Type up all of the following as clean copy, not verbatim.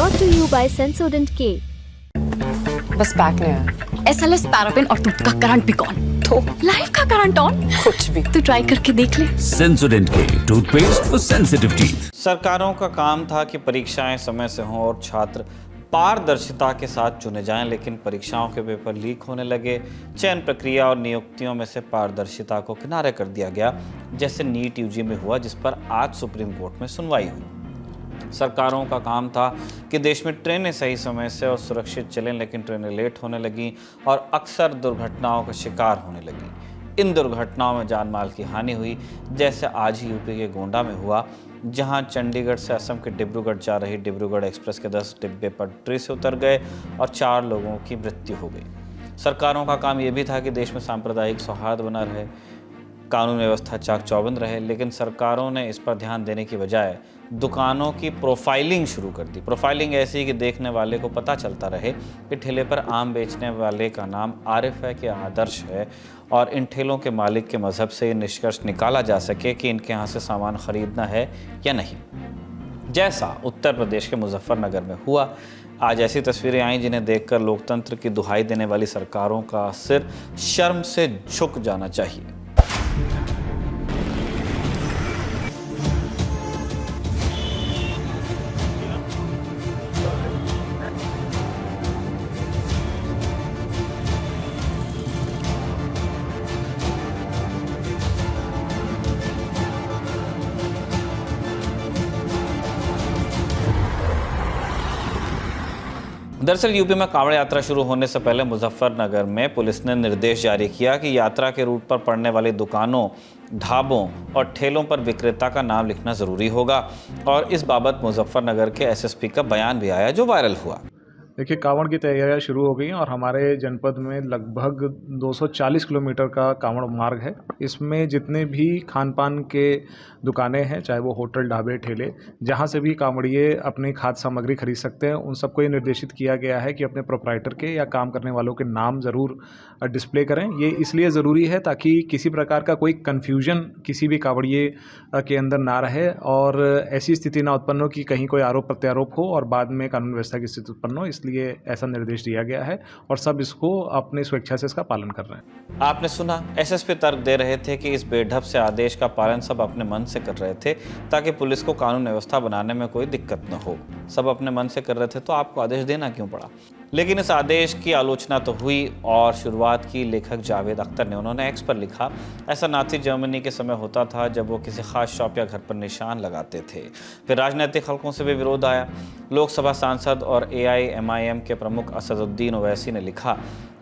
Brought to you by Sensodyne K. बस back नहीं आया। SLS पैराफिन और दूध का करंट भी कौन? तो लाइफ का करंट ऑन? कुछ भी। तो ट्राई करके देख ले। Sensodyne K toothpaste for sensitive teeth. सरकारों का काम था कि परीक्षाएं समय से हों और छात्र पारदर्शिता के साथ चुने जाएं, लेकिन परीक्षाओं के पेपर लीक होने लगे। चयन प्रक्रिया और नियुक्तियों में से पारदर्शिता को किनारे कर दिया गया, जैसे नीट यूजी में हुआ, जिस पर आज सुप्रीम कोर्ट में सुनवाई हुई। सरकारों का काम था कि देश में ट्रेनें सही समय से और सुरक्षित चलें, लेकिन ट्रेनें लेट होने लगीं और अक्सर दुर्घटनाओं का शिकार होने लगीं। इन दुर्घटनाओं में जान माल की हानि हुई, जैसे आज ही यूपी के गोंडा में हुआ, जहां चंडीगढ़ से असम के डिब्रूगढ़ जा रही डिब्रूगढ़ एक्सप्रेस के 10 डिब्बे पटरी से उतर गए और 4 लोगों की मृत्यु हो गई। सरकारों का काम यह भी था कि देश में सांप्रदायिक सौहार्द बना रहे, कानून व्यवस्था चाक चौबंद रहे, लेकिन सरकारों ने इस पर ध्यान देने की बजाय दुकानों की प्रोफाइलिंग शुरू कर दी। प्रोफाइलिंग ऐसी कि देखने वाले को पता चलता रहे कि ठेले पर आम बेचने वाले का नाम आरिफ है कि आदर्श है, और इन ठेलों के मालिक के मजहब से ये निष्कर्ष निकाला जा सके कि इनके यहाँ से सामान खरीदना है या नहीं, जैसा उत्तर प्रदेश के मुजफ्फरनगर में हुआ। आज ऐसी तस्वीरें आई जिन्हें देखकर लोकतंत्र की दुहाई देने वाली सरकारों का सिर शर्म से झुक जाना चाहिए। दरअसल यूपी में कांवड़ यात्रा शुरू होने से पहले मुजफ्फरनगर में पुलिस ने निर्देश जारी किया कि यात्रा के रूट पर पड़ने वाली दुकानों, ढाबों और ठेलों पर विक्रेता का नाम लिखना जरूरी होगा, और इस बाबत मुजफ्फरनगर के एसएसपी का बयान भी आया जो वायरल हुआ। देखिए, कांवड़ की तैयारियां शुरू हो गई हैं और हमारे जनपद में लगभग 240 किलोमीटर का कांवड़ मार्ग है। इसमें जितने भी खान पान के दुकानें हैं, चाहे वो होटल, ढाबे, ठेले, जहां से भी कांवड़िए अपनी खाद्य सामग्री खरीद सकते हैं, उन सबको ये निर्देशित किया गया है कि अपने प्रोप्राइटर के या काम करने वालों के नाम ज़रूर डिस्प्ले करें। ये इसलिए ज़रूरी है ताकि किसी प्रकार का कोई कन्फ्यूजन किसी भी कांवड़िए के अंदर ना रहे और ऐसी स्थिति ना उत्पन्न हो कि कहीं कोई आरोप प्रत्यारोप हो और बाद में कानून व्यवस्था की स्थिति उत्पन्न हो। इसलिए ऐसा निर्देश दिया गया है और सब इसको अपनी स्वेच्छा से इसका पालन कर रहे हैं। आपने सुना, एसएसपी तर्क दे रहे थे कि इस बेढब से आदेश का पालन सब अपने मन से कर रहे थे ताकि पुलिस को कानून व्यवस्था बनाने में कोई दिक्कत न हो। सब अपने मन से कर रहे थे तो आपको आदेश देना क्यों पड़ा? लेकिन इस आदेश की आलोचना तो हुई और शुरुआत की लेखक जावेद अख्तर ने। उन्होंने एक्स पर लिखा, ऐसा नाज़ी जर्मनी के समय होता था जब वो किसी खास शॉप या घर पर निशान लगाते थे। फिर राजनीतिक हलकों से भी विरोध आया। लोकसभा सांसद और AIMIM के प्रमुख असदुद्दीन ओवैसी ने लिखा,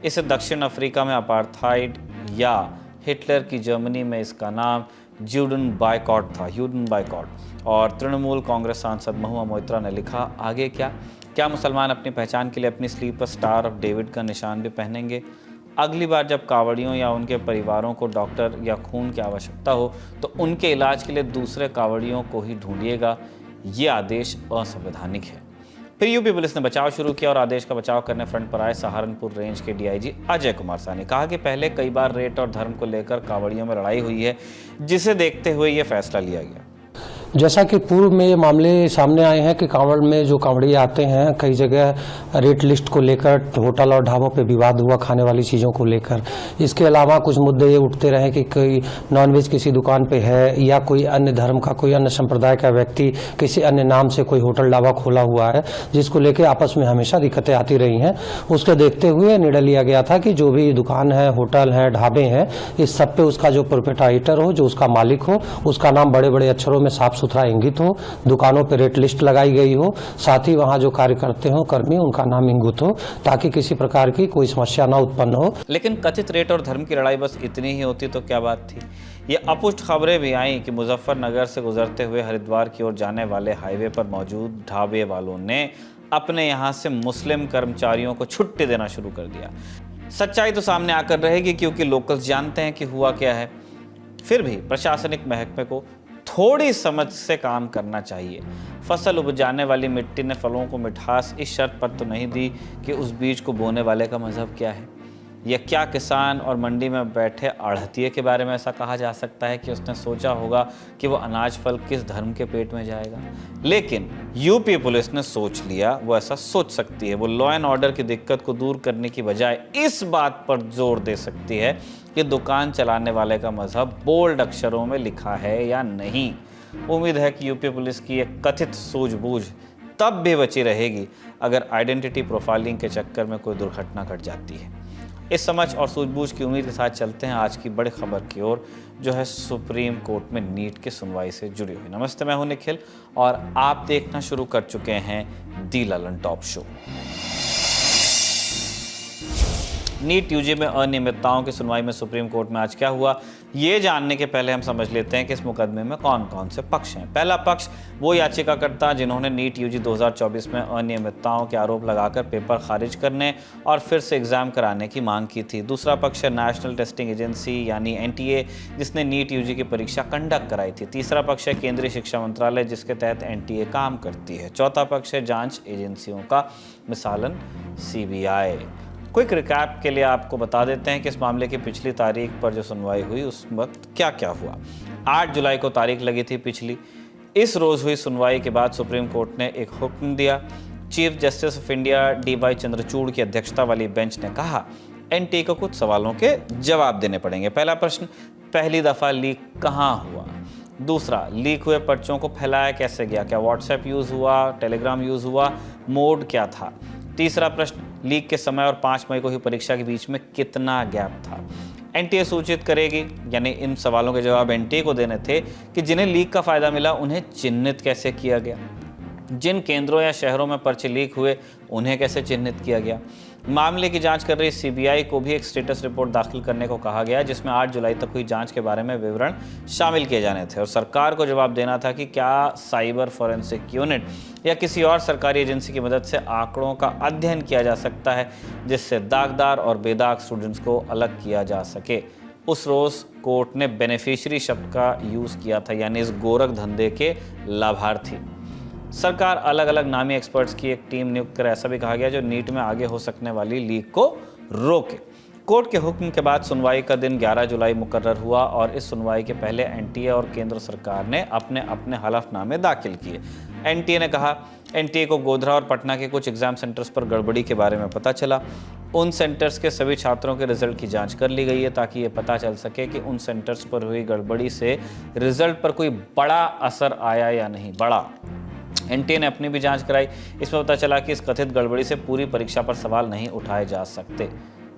इसे दक्षिण अफ्रीका में अपार्थाइड या हिटलर की जर्मनी में इसका नाम यूडन बायकॉट था, यूडन बायकॉट। और तृणमूल कांग्रेस सांसद महुआ मोइत्रा ने लिखा, आगे क्या मुसलमान अपनी पहचान के लिए अपनी स्लीव पर स्टार ऑफ डेविड का निशान भी पहनेंगे? अगली बार जब कांवड़ियों या उनके परिवारों को डॉक्टर या खून की आवश्यकता हो तो उनके इलाज के लिए दूसरे कांवड़ियों को ही ढूंढिएगा। ये आदेश असंवैधानिक है। फिर यूपी पुलिस ने बचाव शुरू किया और आदेश का बचाव करने फ्रंट पर आए सहारनपुर रेंज के DIG अजय कुमार साहनी। कहा कि पहले कई बार रेट और धर्म को लेकर कांवड़ियों में लड़ाई हुई है, जिसे देखते हुए ये फैसला लिया गया। जैसा कि पूर्व में ये मामले सामने आए हैं कि कांवड़ में जो कांवड़िए आते हैं, कई जगह रेट लिस्ट को लेकर होटल और ढाबों पे विवाद हुआ खाने वाली चीज़ों को लेकर। इसके अलावा कुछ मुद्दे ये उठते रहे कि कोई नॉनवेज किसी दुकान पे है या कोई अन्य धर्म का, कोई अन्य संप्रदाय का व्यक्ति किसी अन्य नाम से कोई होटल ढाबा खोला हुआ है, जिसको लेकर आपस में हमेशा दिक्कतें आती रही हैं। उसको देखते हुए निर्णय लिया गया था कि जो भी दुकान है, होटल है, ढाबे हैं, इस सब पे उसका जो प्रोप्राइटर हो, जो उसका मालिक हो, उसका नाम बड़े बड़े अक्षरों में साफ सुथरा इंगित हो, दुकानों पे रेट लिस्ट लगाई गई हो, साथ ही वहां जो कार्य करते हो कर्मी, उनका नाम इंगित हो, ताकि किसी प्रकार की कोई समस्या ना उत्पन्न हो। लेकिन कथित रेट और धर्म की लड़ाई बस इतनी ही होती तो क्या बात थी? ये अपुष्ट खबरें भी आईं कि मुजफ्फरनगर से गुजरते हुए हरिद्वार की ओर जाने वाले हाईवे पर मौजूद ढाबे वालों ने अपने यहाँ से मुस्लिम कर्मचारियों को छुट्टी देना शुरू कर दिया। सच्चाई तो सामने आकर रहेगी क्योंकि लोकल्स जानते हैं कि हुआ क्या है। फिर भी प्रशासनिक महकमे को थोड़ी समझ से काम करना चाहिए। फसल उपजाने वाली मिट्टी ने फलों को मिठास इस शर्त पर तो नहीं दी कि उस बीज को बोने वाले का मजहब क्या है। या क्या किसान और मंडी में बैठे आढ़तिये के बारे में ऐसा कहा जा सकता है कि उसने सोचा होगा कि वो अनाज फल किस धर्म के पेट में जाएगा? लेकिन यूपी पुलिस ने सोच लिया, वो ऐसा सोच सकती है। वो लॉ एंड ऑर्डर की दिक्कत को दूर करने की बजाय इस बात पर जोर दे सकती है कि दुकान चलाने वाले का मजहब बोल्ड अक्षरों में लिखा है या नहीं। उम्मीद है कि यूपी पुलिस की एक कथित सूझबूझ तब भी बची रहेगी अगर आइडेंटिटी प्रोफाइलिंग के चक्कर में कोई दुर्घटना घट जाती है। इस समझ और सूझबूझ की उम्मीद के साथ चलते हैं आज की बड़ी खबर की ओर, जो है सुप्रीम कोर्ट में नीट की सुनवाई से जुड़ी हुई। नमस्ते, मैं हूं निखिल और आप देखना शुरू कर चुके हैं the Lallantop show. NEET UG में अनियमितताओं की सुनवाई में सुप्रीम कोर्ट में आज क्या हुआ, ये जानने के पहले हम समझ लेते हैं कि इस मुकदमे में कौन कौन से पक्ष हैं। पहला पक्ष वो याचिकाकर्ता जिन्होंने नीट यूजी 2024 में अनियमितताओं के आरोप लगाकर पेपर खारिज करने और फिर से एग्जाम कराने की मांग की थी। दूसरा पक्ष है नेशनल टेस्टिंग एजेंसी यानी NTA, जिसने नीट यूजी की परीक्षा कंडक्ट कराई थी। तीसरा पक्ष है केंद्रीय शिक्षा मंत्रालय, जिसके तहत NTA काम करती है। चौथा पक्ष है जाँच एजेंसियों का, मिसालन CBI। क्विक रिकैप के लिए आपको बता देते हैं कि इस मामले की पिछली तारीख पर जो सुनवाई हुई उस वक्त क्या क्या हुआ। 8 जुलाई को तारीख लगी थी पिछली। इस रोज़ हुई सुनवाई के बाद सुप्रीम कोर्ट ने एक हुक्म दिया। Chief justice of India DY Chandrachud की अध्यक्षता वाली बेंच ने कहा NTA को कुछ सवालों के जवाब देने पड़ेंगे। पहला प्रश्न, पहली दफ़ा लीक कहाँ हुआ? दूसरा, लीक हुए पर्चों को फैलाया कैसे गया? क्या व्हाट्सएप यूज़ हुआ, टेलीग्राम यूज़ हुआ? मोड क्या था? तीसरा प्रश्न, लीक के समय और 5 मई को ही परीक्षा के बीच में कितना गैप था? NTA सूचित करेगी, यानी इन सवालों के जवाब NTA को देने थे कि जिन्हें लीक का फ़ायदा मिला उन्हें चिन्हित कैसे किया गया, जिन केंद्रों या शहरों में पर्चे लीक हुए उन्हें कैसे चिन्हित किया गया। मामले की जांच कर रही CBI को भी एक स्टेटस रिपोर्ट दाखिल करने को कहा गया, जिसमें 8 जुलाई तक हुई जांच के बारे में विवरण शामिल किए जाने थे और सरकार को जवाब देना था कि क्या साइबर फॉरेंसिक यूनिट या किसी और सरकारी एजेंसी की मदद से आंकड़ों का अध्ययन किया जा सकता है जिससे दागदार और बेदाग स्टूडेंट्स को अलग किया जा सके। उस रोज़ कोर्ट ने बेनिफिशियरी शब्द का यूज़ किया था, यानी इस गोरख धंधे के लाभार्थी। सरकार अलग अलग नामी एक्सपर्ट्स की एक टीम नियुक्त कर ऐसा भी कहा गया जो नीट में आगे हो सकने वाली लीक को रोके। कोर्ट के हुक्म के बाद सुनवाई का दिन 11 जुलाई मुकर्रर हुआ और इस सुनवाई के पहले NTA और केंद्र सरकार ने अपने अपने हलफनामे दाखिल किए। NTA ने कहा, NTA को गोधरा और पटना के कुछ एग्जाम सेंटर्स पर गड़बड़ी के बारे में पता चला। उन सेंटर्स के सभी छात्रों के रिजल्ट की जांच कर ली गई है ताकि ये पता चल सके कि उन सेंटर्स पर हुई गड़बड़ी से रिजल्ट पर कोई बड़ा असर आया या नहीं। बड़ा NTA ने अपनी भी जांच कराई। इसमें पता चला कि इस कथित गड़बड़ी से पूरी परीक्षा पर सवाल नहीं उठाए जा सकते,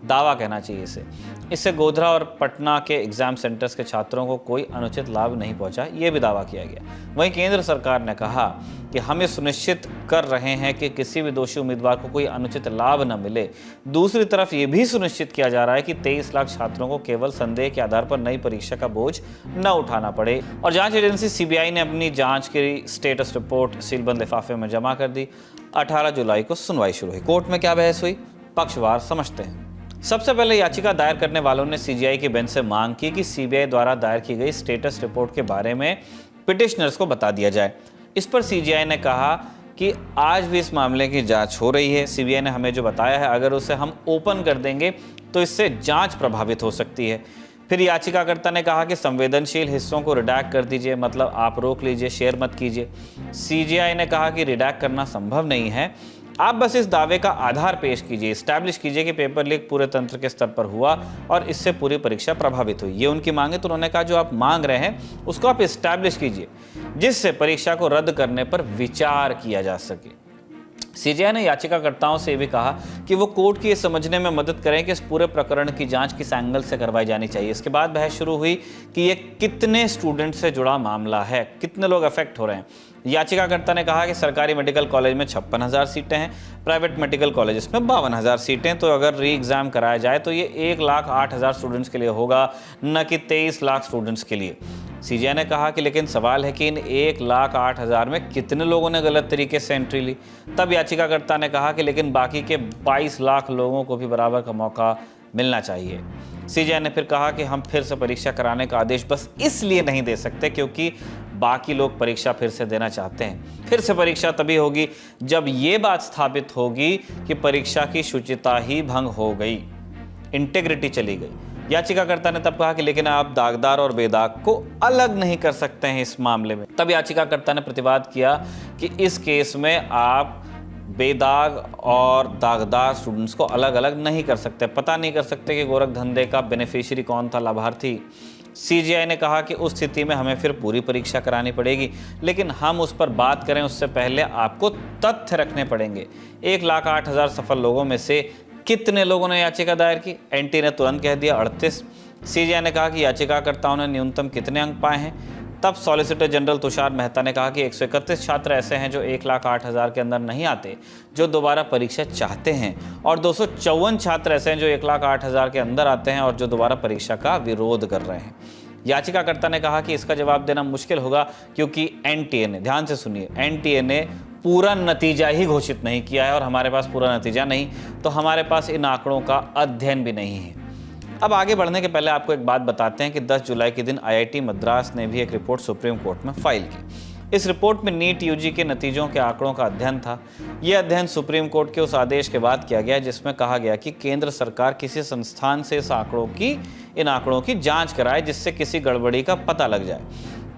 दावा कहना चाहिए इससे गोधरा और पटना के एग्जाम सेंटर्स के छात्रों को कोई अनुचित लाभ नहीं पहुंचा, ये भी दावा किया गया। वहीं केंद्र सरकार ने कहा कि हम ये सुनिश्चित कर रहे हैं कि किसी भी दोषी उम्मीदवार को कोई अनुचित लाभ न मिले। दूसरी तरफ ये भी सुनिश्चित किया जा रहा है कि 23 लाख छात्रों को केवल संदेह के आधार पर नई परीक्षा का बोझ न उठाना पड़े। और जांच एजेंसी CBI ने अपनी जांच की स्टेटस रिपोर्ट सीलबंद लिफाफे में जमा कर दी। 18 जुलाई को सुनवाई शुरू हुई। कोर्ट में क्या बहस हुई, पक्षवार समझते हैं। सबसे पहले याचिका दायर करने वालों ने CGI की बेंच से मांग की कि CBI द्वारा दायर की गई स्टेटस रिपोर्ट के बारे में पिटिशनर्स को बता दिया जाए। इस पर CGI ने कहा कि आज भी इस मामले की जांच हो रही है। CBI ने हमें जो बताया है, अगर उसे हम ओपन कर देंगे तो इससे जांच प्रभावित हो सकती है। फिर याचिकाकर्ता ने कहा कि संवेदनशील हिस्सों को रिडैक्ट कर दीजिए, मतलब आप रोक लीजिए, शेयर मत कीजिए। CGI ने कहा कि रिडैक्ट करना संभव नहीं है, आप बस इस दावे का आधार पेश कीजिए, इस्टेब्लिश कीजिए कि पेपर लीक पूरे तंत्र के स्तर पर हुआ और इससे पूरी परीक्षा प्रभावित हुई। ये उनकी मांग है, तो उन्होंने कहा जो आप मांग रहे हैं उसको आप इस्टेब्लिश कीजिए जिससे परीक्षा को रद्द करने पर विचार किया जा सके। CGI ने याचिकाकर्ताओं से भी कहा कि वो कोर्ट की ये समझने में मदद करें कि इस पूरे प्रकरण की जांच किस एंगल से करवाई जानी चाहिए। इसके बाद बहस शुरू हुई कि ये कितने स्टूडेंट से जुड़ा मामला है, कितने लोग अफेक्ट हो रहे हैं। याचिकाकर्ता ने कहा कि सरकारी मेडिकल कॉलेज में 56,000 सीटें हैं, प्राइवेट मेडिकल कॉलेज में 52,000 सीटें, तो अगर री एग्ज़ाम कराया जाए तो ये 1,08,000 स्टूडेंट्स के लिए होगा, न कि 23 लाख स्टूडेंट्स के लिए। CGI ने कहा कि लेकिन सवाल है कि इन 1,08,000 में कितने लोगों ने गलत तरीके से एंट्री ली। तब याचिकाकर्ता ने कहा कि लेकिन बाकी के 22 लाख लोगों को भी बराबर का मौका मिलना चाहिए। CGI ने फिर कहा कि हम फिर से परीक्षा कराने का आदेश बस इसलिए नहीं दे सकते क्योंकि बाकी लोग परीक्षा फिर से देना चाहते हैं। फिर से परीक्षा तभी होगी जब ये बात स्थापित होगी कि परीक्षा की शुचिता ही भंग हो गई। इंटेग्रिटी चली गई। याचिकाकर्ता ने तब कहा कि लेकिन आप दागदार और बेदाग को अलग नहीं कर सकते हैं इस मामले में। तब याचिकाकर्ता ने प्रतिवाद किया कि इस केस में आप बेदाग और दागदार स्टूडेंट्स को अलग अलग नहीं कर सकते, पता नहीं कर सकते कि गोरख धंधे का बेनिफिशियरी कौन था, लाभार्थी। सीजीआई ने कहा कि उस स्थिति में हमें फिर पूरी परीक्षा करानी पड़ेगी, लेकिन हम उस पर बात करें उससे पहले आपको तथ्य रखने पड़ेंगे। 1,08,000 सफल लोगों में से कितने लोगों ने याचिका दायर की? एनटीए ने तुरंत कह दिया 38। सीजीआई ने कहा कि याचिकाकर्ताओं ने न्यूनतम कितने अंक पाए हैं? तब सॉलिसिटर जनरल तुषार मेहता ने कहा कि 131 छात्र ऐसे हैं जो 1,08,000 के अंदर नहीं आते, जो दोबारा परीक्षा चाहते हैं, और 254 छात्र ऐसे हैं जो 1,08,000 के अंदर आते हैं और जो दोबारा परीक्षा का विरोध कर रहे हैं। याचिकाकर्ता ने कहा कि इसका जवाब देना मुश्किल होगा क्योंकि एनटीए ने, ध्यान से सुनिए, एनटीए ने पूरा नतीजा ही घोषित नहीं किया है और हमारे पास पूरा नतीजा नहीं, तो हमारे पास इन आंकड़ों का अध्ययन भी नहीं है। अब आगे बढ़ने के पहले आपको एक बात बताते हैं कि 10 जुलाई के दिन आईआईटी मद्रास ने भी एक रिपोर्ट सुप्रीम कोर्ट में फाइल की। इस रिपोर्ट में नीट यूजी के नतीजों के आंकड़ों का अध्ययन था। यह अध्ययन सुप्रीम कोर्ट के उस आदेश के बाद किया गया जिसमें कहा गया कि केंद्र सरकार किसी संस्थान से इन आंकड़ों की जांच कराए जिससे किसी गड़बड़ी का पता लग जाए।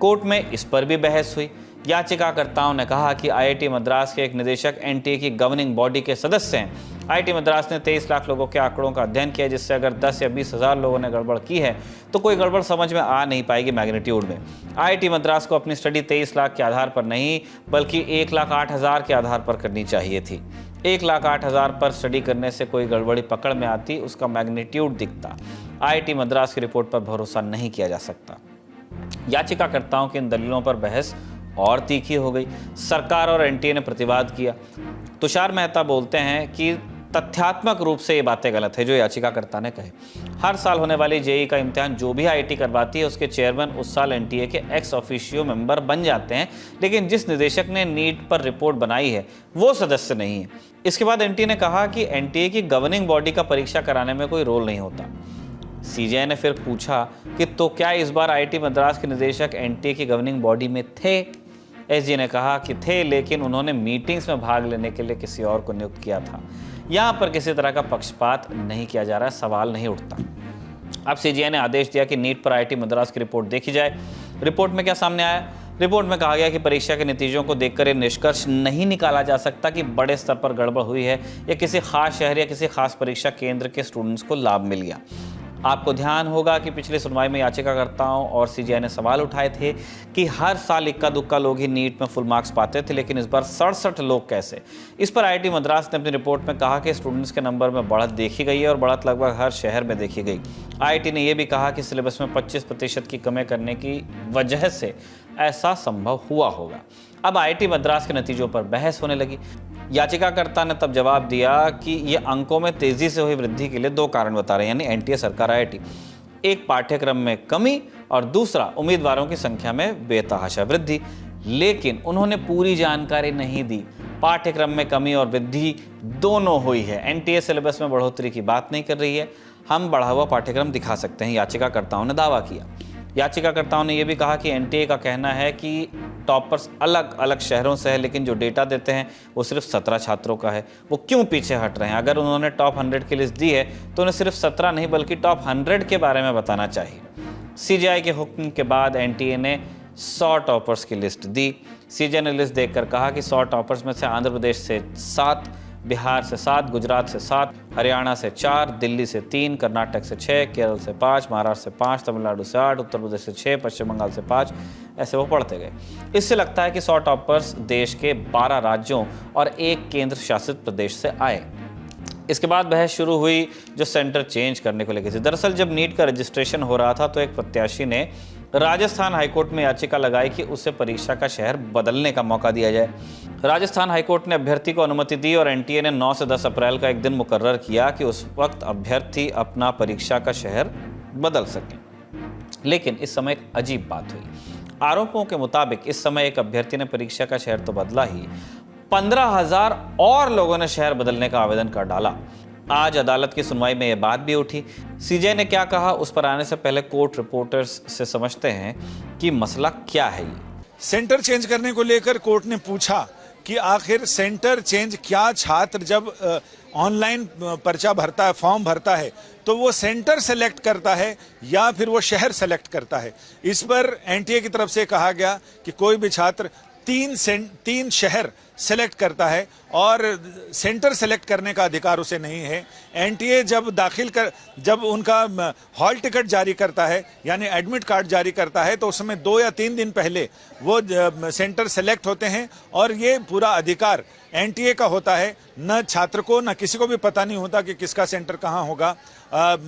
कोर्ट में इस पर भी बहस हुई। याचिकाकर्ताओं ने कहा कि आईआईटी मद्रास के एक निदेशक एनटीए की गवर्निंग बॉडी के सदस्य हैं। आईआईटी मद्रास ने 23 लाख लोगों के आंकड़ों का अध्ययन किया, जिससे अगर 10 या 20 हज़ार लोगों ने गड़बड़ की है तो कोई गड़बड़ समझ में आ नहीं पाएगी मैग्नीट्यूड में। आईआईटी मद्रास को अपनी स्टडी 23 लाख के आधार पर नहीं बल्कि 1,08,000 के आधार पर करनी चाहिए थी। 1,08,000 पर स्टडी करने से कोई गड़बड़ी पकड़ में आती, उसका मैग्नीट्यूड दिखता। आईआईटी मद्रास की रिपोर्ट पर भरोसा नहीं किया जा सकता। याचिकाकर्ताओं की इन दलीलों पर बहस और तीखी हो गई। सरकार और एनटीए ने प्रतिवाद किया। तुषार मेहता बोलते हैं कि तथ्यात्मक रूप से ये बातें गलत है जो याचिकाकर्ता ने कहे। हर साल होने वाली जेईई का इम्तिहान जो भी आईआईटी करवाती है उसके चेयरमैन उस साल एनटीए के एक्स ऑफिशियो मेंबर बन जाते हैं, लेकिन जिस निदेशक ने नीट पर रिपोर्ट बनाई है वो सदस्य नहीं है। इसके बाद एनटीए ने कहा कि एनटीए की गवर्निंग बॉडी का परीक्षा कराने में कोई रोल नहीं होता। सीजीआई ने फिर पूछा कि तो क्या इस बार आईआईटी मद्रास के निदेशक एनटीए की गवर्निंग बॉडी में थे? एसजी ने कहा कि थे, लेकिन उन्होंने मीटिंग्स में भाग लेने के लिए किसी और को नियुक्त किया था। यहाँ पर किसी तरह का पक्षपात नहीं किया जा रहा है, सवाल नहीं उठता। अब सीजीआई ने आदेश दिया कि नीट पर आईआईटी मद्रास की रिपोर्ट देखी जाए। रिपोर्ट में क्या सामने आया? रिपोर्ट में कहा गया कि परीक्षा के नतीजों को देखकर यह निष्कर्ष नहीं निकाला जा सकता कि बड़े स्तर पर गड़बड़ हुई है या किसी खास शहर या किसी खास परीक्षा केंद्र के स्टूडेंट्स को लाभ मिल गया। आपको ध्यान होगा कि पिछली सुनवाई में याचिकाकर्ताओं और सीजीआई ने सवाल उठाए थे कि हर साल इक्का दुक्का लोग ही नीट में फुल मार्क्स पाते थे, लेकिन इस बार 67 लोग कैसे? इस पर आईआईटी मद्रास ने अपनी रिपोर्ट में कहा कि स्टूडेंट्स के नंबर में बढ़त देखी गई है और बढ़त लगभग हर शहर में देखी गई। आईआईटी ने यह भी कहा कि सिलेबस में 25% की कमी करने की वजह से ऐसा संभव हुआ होगा। अब आईआईटी मद्रास के नतीजों पर बहस होने लगी। याचिकाकर्ता ने तब जवाब दिया कि ये अंकों में तेजी से हुई वृद्धि के लिए 2 कारण बता रहे हैं, यानी एनटीए, सरकार, आईआईटी। एक पाठ्यक्रम में कमी और दूसरा उम्मीदवारों की संख्या में बेतहाशा वृद्धि, लेकिन उन्होंने पूरी जानकारी नहीं दी। पाठ्यक्रम में कमी और वृद्धि दोनों हुई है। एनटीए सिलेबस में बढ़ोतरी की बात नहीं कर रही है। हम बढ़ा हुआ पाठ्यक्रम दिखा सकते हैं, याचिकाकर्ताओं ने दावा किया। याचिकाकर्ताओं ने यह भी कहा कि एनटीए का कहना है कि टॉपर्स अलग अलग शहरों से है, लेकिन जो डेटा देते हैं वो सिर्फ 17 छात्रों का है। वो क्यों पीछे हट रहे हैं? अगर उन्होंने टॉप 100 की लिस्ट दी है तो उन्हें सिर्फ 17 नहीं बल्कि टॉप 100 के बारे में बताना चाहिए। सीजीआई के हुक्म के बाद एनटीए ने 100 टॉपर्स की लिस्ट दी। सीजीआई ने लिस्ट देखकर कहा कि 100 टॉपर्स में से आंध्र प्रदेश से 7, बिहार से 7, गुजरात से 7, हरियाणा से 4, दिल्ली से 3, कर्नाटक से 6, केरल से 5, महाराष्ट्र से 5, तमिलनाडु से 8, उत्तर प्रदेश से 6, पश्चिम बंगाल से 5, ऐसे वो पढ़ते गए। इससे लगता है कि 100 टॉपर्स देश के 12 राज्यों और 1 केंद्र शासित प्रदेश से आए। इसके बाद बहस शुरू हुई जो सेंटर चेंज करने को लेकर थी। दरअसल जब नीट का रजिस्ट्रेशन हो रहा था तो एक प्रत्याशी ने राजस्थान हाईकोर्ट में याचिका लगाई कि उसे परीक्षा का शहर बदलने का मौका दिया जाए। राजस्थान हाईकोर्ट ने अभ्यर्थी को अनुमति दी और एनटीए ने 9 से 10 अप्रैल का एक दिन मुकर्रर किया कि उस वक्त अभ्यर्थी अपना परीक्षा का शहर बदल सकें। लेकिन इस समय एक अजीब बात हुई। आरोपों के मुताबिक इस समय एक अभ्यर्थी ने परीक्षा का शहर तो बदला ही, 15,000 और लोगों ने शहर बदलने का आवेदन कर डाला। आज अदालत की सुनवाई में यह बात भी उठी। सीजीआई ने क्या कहा उस पर आने से पहले कोर्ट रिपोर्टर्स से समझते हैं कि मसला क्या है। ये सेंटर चेंज करने को लेकर कोर्ट ने पूछा कि आखिर सेंटर चेंज क्या छात्र जब ऑनलाइन पर्चा भरता है, फॉर्म भरता है, तो वो सेंटर सेलेक्ट करता है या फिर वो शहर सेलेक्ट करता है। इस पर एनटीए की तरफ से कहा गया कि कोई भी छात्र तीन शहर सेलेक्ट करता है और सेंटर सेलेक्ट करने का अधिकार उसे नहीं है। एनटीए जब उनका हॉल टिकट जारी करता है यानी एडमिट कार्ड जारी करता है तो उसमें 2 या 3 दिन पहले वो सेंटर सेलेक्ट होते हैं और ये पूरा अधिकार एनटीए का होता है। न छात्र को न किसी को भी पता नहीं होता कि किसका सेंटर कहाँ होगा।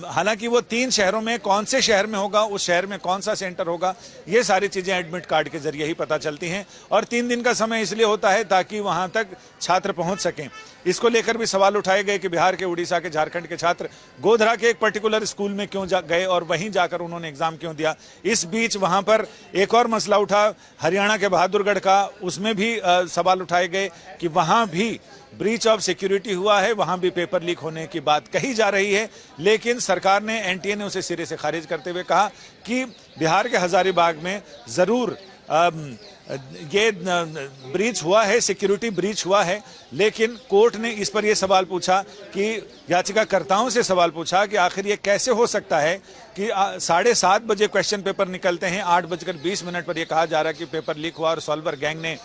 हालांकि वो 3 शहरों में कौन से शहर में होगा, उस शहर में कौन सा सेंटर होगा, ये सारी चीजें एडमिट कार्ड के जरिए ही पता चलती हैं। और 3 दिन का समय इसलिए होता है ताकि वहां तक छात्र पहुंच सकें। इसको लेकर भी सवाल उठाए गए कि बिहार के, उड़ीसा के, झारखंड के छात्र गोधरा के एक पर्टिकुलर स्कूल में क्यों गए और वहीं जाकर उन्होंने एग्जाम क्यों दिया। इस बीच वहां पर एक और मसला उठा हरियाणा के बहादुरगढ़ का, उसमें भी सवाल उठाए गए कि वहां भी ब्रीच ऑफ सिक्योरिटी हुआ है, वहां भी पेपर लीक होने की बात कही जा रही है। लेकिन सरकार ने, एनटीए ने उसे सिरे से खारिज करते हुए कहा कि बिहार के हजारीबाग में जरूर ये ब्रीच हुआ है, सिक्योरिटी ब्रीच हुआ है। लेकिन कोर्ट ने इस पर यह सवाल पूछा कि याचिकाकर्ताओं से सवाल पूछा कि आखिर ये कैसे हो सकता है कि 7:30 बजे क्वेश्चन पेपर निकलते हैं, 8:20 पर यह कहा जा रहा है कि पेपर लीक हुआ और सॉल्वर गैंग ने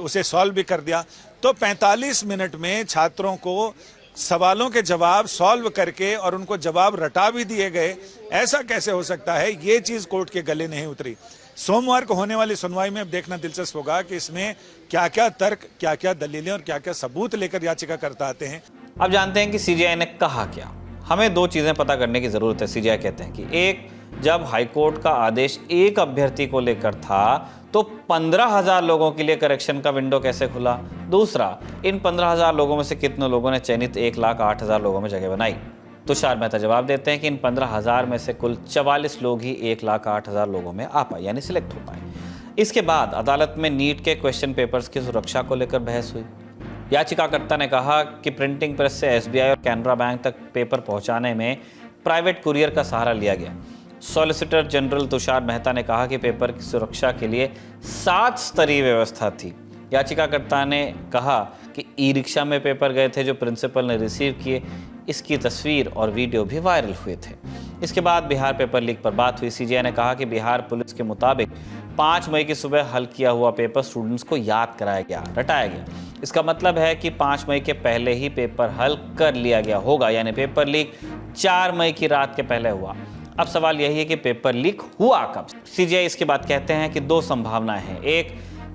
उसे सॉल्व भी कर दिया। तो 45 मिनट में छात्रों को सवालों के जवाब सॉल्व करके और उनको जवाब रटा भी दिए गए। ऐसा कैसे हो सकता है? ये चीज कोर्ट के गले नहीं उतरी। सोमवार को होने वाली सुनवाई में अब देखना दिलचस्प होगा कि इसमें क्या क्या तर्क, क्या क्या दलीलें और क्या क्या सबूत लेकर याचिकाकर्ता आते हैं। अब जानते हैं कि सीजीआई ने कहा क्या। हमें 2 चीजें पता करने की जरूरत है। सीजीआई कहते हैं कि एक, जब हाईकोर्ट का आदेश एक अभ्यर्थी को लेकर था तो 15,000 लोगों के लिए करेक्शन का विंडो कैसे खुला। दूसरा, इन 15,000 लोगों में से कितने लोगों ने चयनित 1,08,000 लोगों में जगह बनाई। तुषार मेहता जवाब देते हैं कि इन 15,000 में से कुल 44 लोग ही 1,08,000 लोगों में आ पाए, यानी सिलेक्ट हो पाए। इसके बाद अदालत में नीट के क्वेश्चन पेपर्स की सुरक्षा को लेकर बहस हुई। याचिकाकर्ता ने कहा कि प्रिंटिंग प्रेस से एसबीआई और कैनरा बैंक तक पेपर पहुंचाने में प्राइवेट कुरियर का सहारा लिया गया। सॉलिसिटर जनरल तुषार मेहता ने कहा कि पेपर की सुरक्षा के लिए 7 स्तरीय व्यवस्था थी। याचिकाकर्ता ने कहा कि ई रिक्शा में पेपर गए थे जो प्रिंसिपल ने रिसीव किए। इसकी तस्वीर और वीडियो भी वायरल हुए थे। इसके बाद बिहार पेपर लीक पर बात हुई। सीजीआई ने कहा कि बिहार पुलिस के मुताबिक 5 मई की सुबह हल किया हुआ पेपर स्टूडेंट्स को याद कराया गया, रटाया गया। इसका मतलब है कि 5 मई के पहले ही पेपर हल कर लिया गया होगा, यानी पेपर लीक 4 मई की रात के पहले हुआ। अब सवाल यही है कि पेपर लीक हुआ कब। सीजीआई इसके बाद कहते हैं कि 2 संभावनाएं हैं। एक,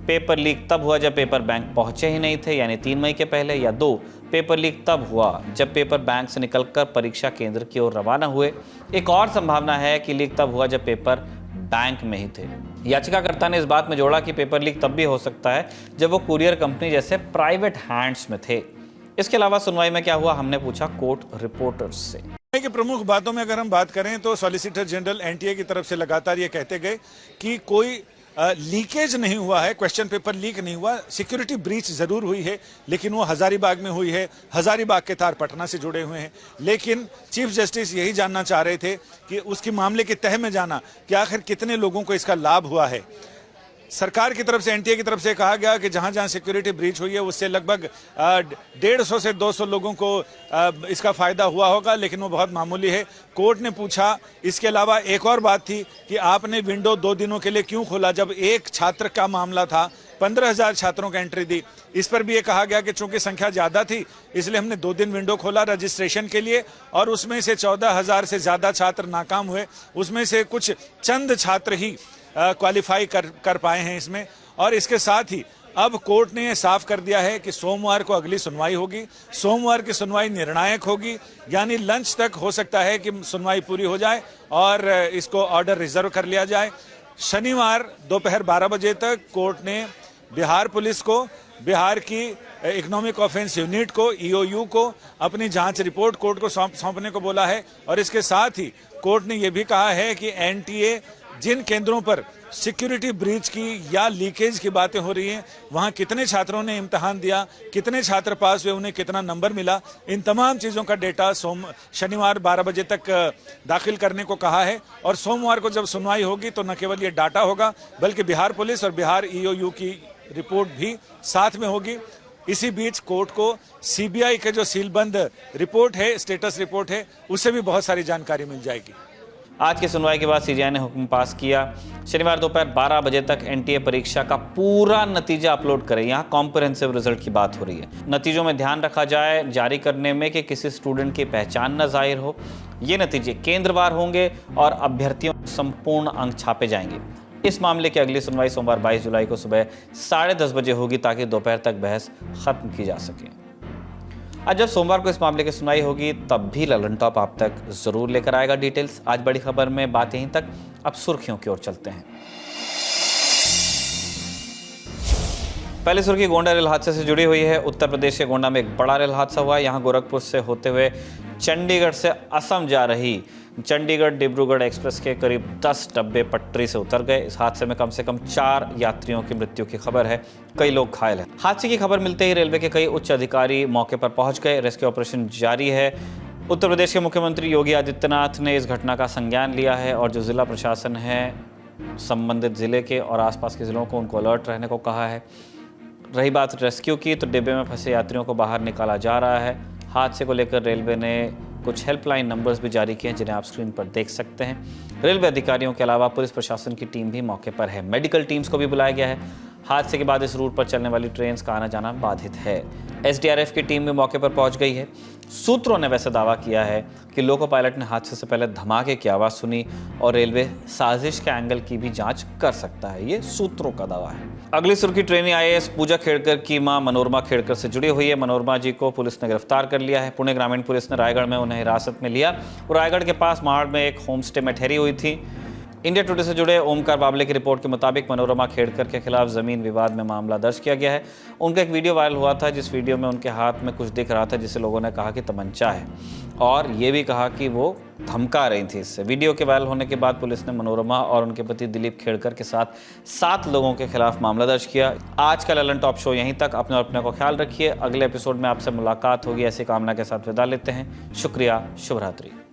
पेपर लीक तब हुआ जब पेपर बैंक पहुंचे ही नहीं थे, यानी 3 मई के पहले। या 2, पेपर लीक तब हुआ जब पेपर बैंक से निकलकर परीक्षा केंद्र की ओर रवाना हुए। एक और संभावना है कि लीक तब हुआ जब पेपर बैंक में ही थे। याचिकाकर्ता ने इस बात में जोड़ा कि पेपर लीक तब भी हो सकता है जब वो कुरियर कंपनी जैसे प्राइवेट हैंड्स में थे। इसके अलावा सुनवाई में क्या हुआ, हमने पूछा कोर्ट रिपोर्टर्स से। की प्रमुख बातों में अगर हम बात करें तो सॉलिसिटर जनरल एनटीए की तरफ से लगातार ये कहते गए कि कोई लीकेज नहीं हुआ है, क्वेश्चन पेपर लीक नहीं हुआ। सिक्योरिटी ब्रीच जरूर हुई है, लेकिन वो हजारीबाग में हुई है। हजारीबाग के तार पटना से जुड़े हुए हैं। लेकिन चीफ जस्टिस यही जानना चाह रहे थे कि उसके मामले के तह में जाना कि आखिर कितने लोगों को इसका लाभ हुआ है। सरकार की तरफ से, एनटीए की तरफ से कहा गया कि जहां जहां सिक्योरिटी ब्रीच हुई है उससे लगभग 150 से 200 लोगों को इसका फायदा हुआ होगा, लेकिन वो बहुत मामूली है। कोर्ट ने पूछा, इसके अलावा एक और बात थी कि आपने विंडो 2 दिनों के लिए क्यों खोला जब एक छात्र का मामला था, 15,000 छात्रों को एंट्री दी। इस पर भी ये कहा गया कि चूंकि संख्या ज्यादा थी इसलिए हमने 2 दिन विंडो खोला रजिस्ट्रेशन के लिए, और उसमें से 14,000 से ज्यादा छात्र नाकाम हुए। उसमें से कुछ चंद छात्र ही क्वालिफाई कर पाए हैं इसमें। और इसके साथ ही अब कोर्ट ने यह साफ कर दिया है कि सोमवार को अगली सुनवाई होगी। सोमवार की सुनवाई निर्णायक होगी, यानी लंच तक हो सकता है कि सुनवाई पूरी हो जाए और इसको ऑर्डर रिजर्व कर लिया जाए। शनिवार दोपहर 12 बजे तक कोर्ट ने बिहार पुलिस को, बिहार की इकोनॉमिक ऑफेंस यूनिट को, ईओयू को अपनी जांच रिपोर्ट कोर्ट को सौंपने को बोला है। और इसके साथ ही कोर्ट ने यह भी कहा है कि एनटीए जिन केंद्रों पर सिक्योरिटी ब्रीच की या लीकेज की बातें हो रही हैं, वहां कितने छात्रों ने इम्तिहान दिया, कितने छात्र पास हुए, उन्हें कितना नंबर मिला, इन तमाम चीजों का डेटा शनिवार 12 बजे तक दाखिल करने को कहा है। और सोमवार को जब सुनवाई होगी तो न केवल ये डाटा होगा बल्कि बिहार पुलिस और बिहार ईओयू की रिपोर्ट भी साथ में होगी। इसी बीच कोर्ट को सीबीआई के जो सीलबंद रिपोर्ट है, स्टेटस रिपोर्ट है, उससे भी बहुत सारी जानकारी मिल जाएगी। आज की सुनवाई के बाद सीजीआई ने हुक्म पास किया, शनिवार दोपहर 12 बजे तक एनटीए परीक्षा का पूरा नतीजा अपलोड करें। यहाँ कॉम्प्रिहेंसिव रिजल्ट की बात हो रही है। नतीजों में ध्यान रखा जाए जारी करने में कि किसी स्टूडेंट की पहचान न जाहिर हो। ये नतीजे केंद्रवार होंगे और अभ्यर्थियों को संपूर्ण अंक छापे जाएंगे। इस मामले की अगली सुनवाई सोमवार 22 जुलाई को सुबह 10:30 बजे होगी ताकि दोपहर तक बहस खत्म की जा सके। आज जब सोमवार को इस मामले की सुनवाई होगी तब भी ललन टॉप आप तक जरूर लेकर आएगा डिटेल्स। आज बड़ी खबर में बात यहीं तक, अब सुर्खियों की ओर चलते हैं। पहली सुर्खी गोंडा रेल हादसे से जुड़ी हुई है। उत्तर प्रदेश के गोंडा में एक बड़ा रेल हादसा हुआ। यहाँ गोरखपुर से होते हुए चंडीगढ़ से असम जा रही चंडीगढ़ डिब्रूगढ़ एक्सप्रेस के करीब 10 डब्बे पटरी से उतर गए। इस हादसे में कम से कम 4 यात्रियों की मृत्यु की खबर है, कई लोग घायल हैं। हादसे की खबर मिलते ही रेलवे के कई उच्च अधिकारी मौके पर पहुंच गए। रेस्क्यू ऑपरेशन जारी है। उत्तर प्रदेश के मुख्यमंत्री योगी आदित्यनाथ ने इस घटना का संज्ञान लिया है और जो जिला प्रशासन है संबंधित जिले के और आसपास के जिलों को उनको अलर्ट रहने को कहा है। रही बात रेस्क्यू की, तो डिब्बे में फंसे यात्रियों को बाहर निकाला जा रहा है। हादसे को लेकर रेलवे ने कुछ हेल्पलाइन नंबर्स भी जारी किए हैं जिन्हें आप स्क्रीन पर देख सकते हैं। रेलवे अधिकारियों के अलावा पुलिस प्रशासन की टीम भी मौके पर है। मेडिकल टीम्स को भी बुलाया गया है। हादसे के बाद इस रूट पर चलने वाली ट्रेन का आना जाना बाधित है। एसडीआरएफ की टीम भी मौके पर पहुंच गई है। सूत्रों ने वैसे दावा किया है कि लोको पायलट ने हादसे से पहले धमाके की आवाज़ सुनी और रेलवे साजिश के एंगल की भी जांच कर सकता है। ये सूत्रों का दावा है। अगली सुर्खी ट्रेनी आईएएस पूजा खेड़कर की मां मनोरमा खेड़कर से जुड़ी हुई है। मनोरमा जी को पुलिस ने गिरफ्तार कर लिया है। पुणे ग्रामीण पुलिस ने रायगढ़ में उन्हें हिरासत में लिया और रायगढ़ के पास महाड़ में एक होम स्टे में ठहरी हुई थी। इंडिया टुडे से जुड़े ओमकार बाबले की रिपोर्ट के मुताबिक मनोरमा खेड़कर के खिलाफ जमीन विवाद में मामला दर्ज किया गया है। उनका एक वीडियो वायरल हुआ था जिस वीडियो में उनके हाथ में कुछ दिख रहा था जिसे लोगों ने कहा कि तमंचा है और ये भी कहा कि वो धमका रही थी इससे। वीडियो के वायरल होने के बाद पुलिस ने मनोरमा और उनके पति दिलीप खेड़कर के साथ 7 लोगों के खिलाफ मामला दर्ज किया। आज का ललन टॉप शो यहीं तक। अपने और अपने को ख्याल रखिए। अगले एपिसोड में आपसे मुलाकात होगी। ऐसी कामना के साथ विदा लेते हैं। शुक्रिया। शुभ रात्रि।